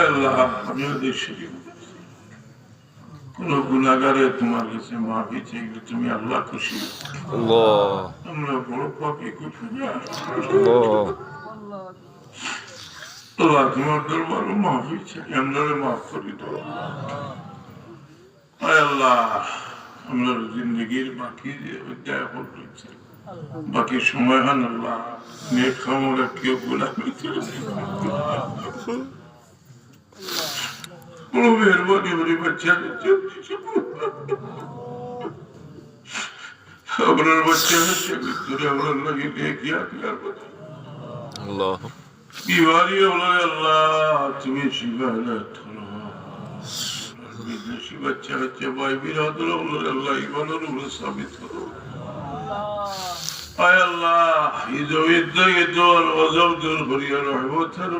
আল্লাহ আমিও দেশে কোন গুনাহগারে তোমার কাছে মাফি চাইলে তুমি আল্লাহ খুশি। আমরা বড় পাপী কুফরিয়া। আল্লাহ তোমার দরবারে মাফি চাই, আমরা মাফ করে দাও। আল্লাহ আমরা জিন্দগির বাকি যে অধ্যায় রয়েছে, বাকি সময় হান আল্লাহ নেক আমরা কেউ গোলামি করে কোনো মেহরবানি করে বাচ্চা আপনার বাচ্চা হচ্ছে ভিতরে আপনার লাগে নেকি আপনার বিমারি আল্লাহ তুমি শিবায়ত বিদেশি বাচ্চা হচ্ছে ভাই বিরাদুল আল্লাহ ইমানের উপরে সাবিত করো। আয় আল্লাহ ঈদ ঈদ ঈদ আল গজব দূর করিয়া রহমতের